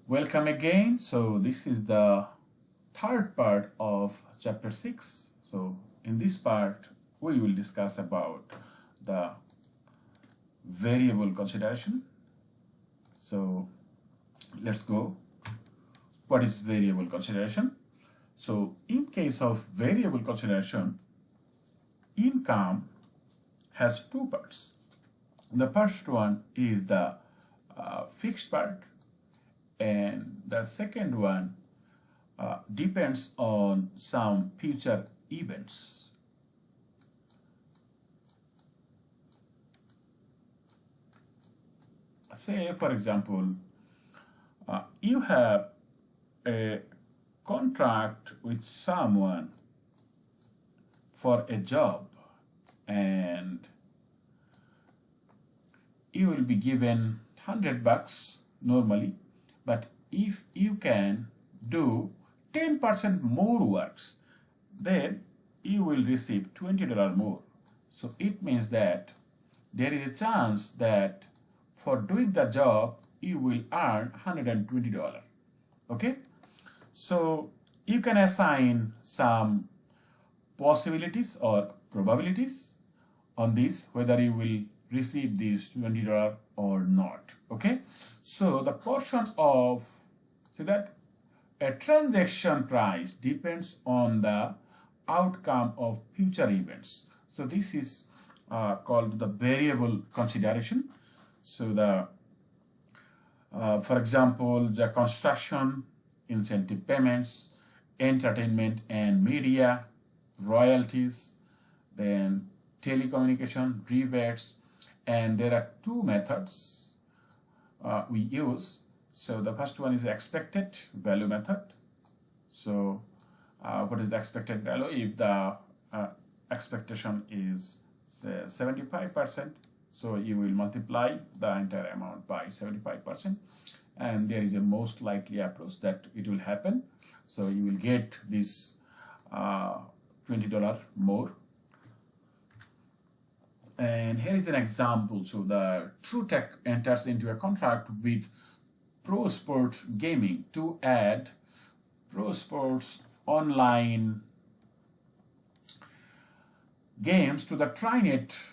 Welcome again. So this is the third part of chapter 6. So in this part we will discuss about the variable consideration. So let's go. What is variable consideration? So in case of variable consideration, income has two parts. The first one is the fixed part, and the second one depends on some future events. Say, for example, you have a contract with someone for a job, and you will be given $100 normally, but if you can do 10% more works, then you will receive $20 more. So it means that there is a chance that for doing the job you will earn $120. Okay, so you can assign some possibilities or probabilities on this, whether you will receive this $20 or not. Okay, so the portion of, see that a transaction price depends on the outcome of future events. So this is called the variable consideration. So the for example, the construction, incentive payments, entertainment and media, royalties, then telecommunication, rebates, and there are two methods we use. So the first one is expected value method. So what is the expected value? If the expectation is say 75%, so you will multiply the entire amount by 75%, and there is a most likely approach that it will happen. So you will get this $20 more. And here is an example. So the TrueTech enters into a contract with Pro Sports Gaming to add Pro Sports online games to the TriNet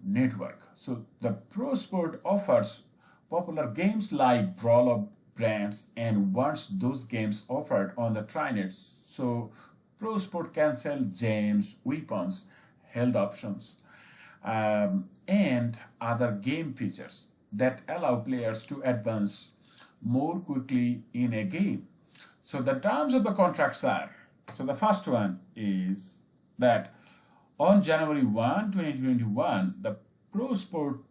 network. So the Pro Sport offers popular games like Brawl of Brands and wants those games offered on the TriNet. So Pro Sport can sell gems, weapons, health options, and other game features that allow players to advance more quickly in a game. So the terms of the contracts are, so the first one is that on January 1, 2021, the Pro Sport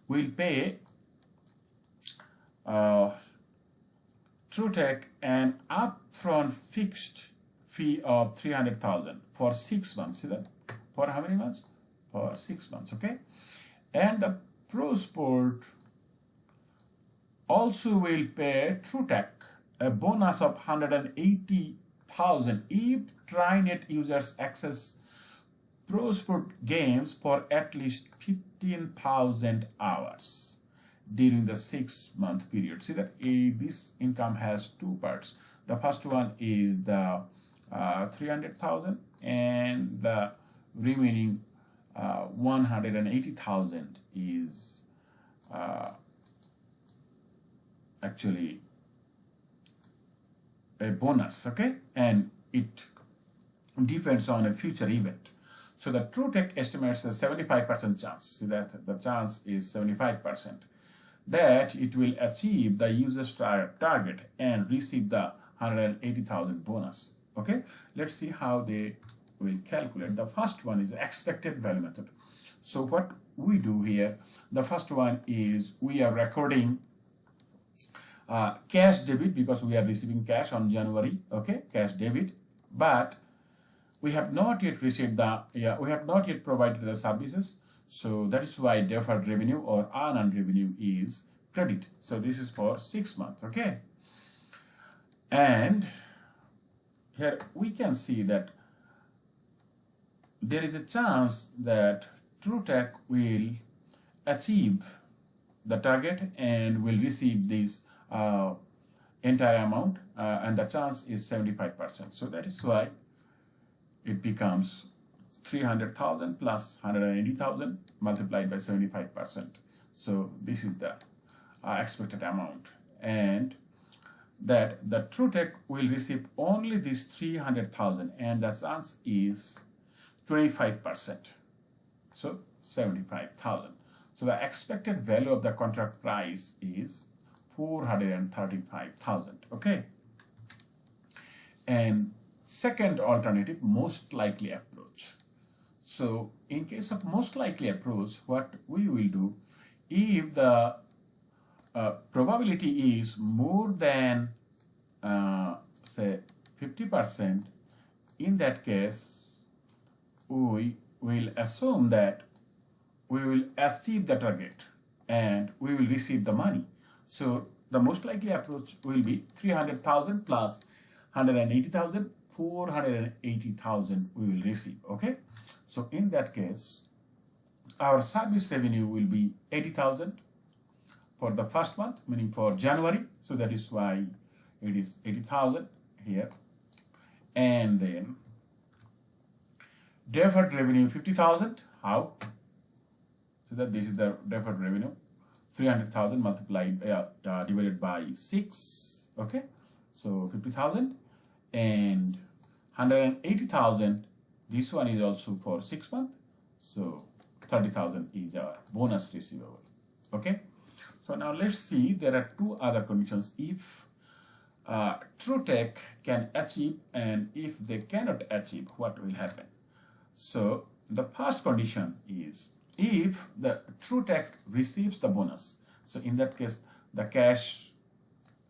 will pay TrueTech an upfront fixed fee of $300,000 for 6 months. See that? For how many months? For 6 months. Okay, and the Pro Sport also will pay TrueTech a bonus of $180,000 if TriNet users access Pro Sport games for at least 15,000 hours during the 6-month period. See that this income has two parts. The first one is the 300,000, and the remaining 180,000 is actually a bonus. Okay, and it depends on a future event. So the TrueTech estimates a 75% chance, see that the chance is 75%, that it will achieve the user's target and receive the 180,000 bonus. Okay, let's see how they will calculate. The first one is expected value method. So what we do here, the first one is we are recording cash debit because we are receiving cash on January. Okay, cash debit, but we have not yet received the, we have not yet provided the services. So that is why deferred revenue or unearned revenue is credit. So this is for 6 months. Okay, and here we can see that there is a chance that TrueTech will achieve the target and will receive this entire amount, and the chance is 75%. So that is why it becomes 300,000 plus 180,000 multiplied by 75%. So this is the expected amount, and that the TrueTech will receive only this 300,000, and the chance is 25%. So 75,000. So the expected value of the contract price is 435,000. Okay. And second alternative, most likely approach. So in case of most likely approach, what we will do, if the probability is more than say 50%, in that case we will assume that we will achieve the target and we will receive the money. So the most likely approach will be 300,000 plus 180,000, 480,000 we will receive. Okay, so in that case our service revenue will be 80,000 for the first month, meaning for January. So that is why it is 80,000 here. And then deferred revenue 50,000. How? So that this is the deferred revenue, 300,000 multiplied divided by 6. Okay, so 50,000 and 180,000. This one is also for 6 months. So 30,000 is our bonus receivable. Okay. So now let's see, there are two other conditions if TrueTech can achieve, and if they cannot achieve, what will happen. So the first condition is if the TrueTech receives the bonus. So in that case, the cash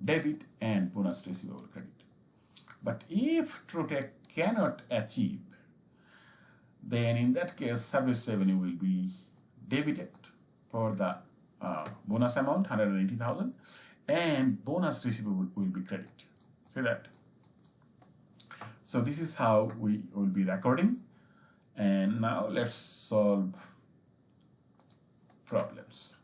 debit and bonus receivable credit. But if TrueTech cannot achieve, then in that case service revenue will be debited for the bonus amount 180,000, and bonus receivable will be credited. See that? So this is how we will be recording, and now let's solve problems.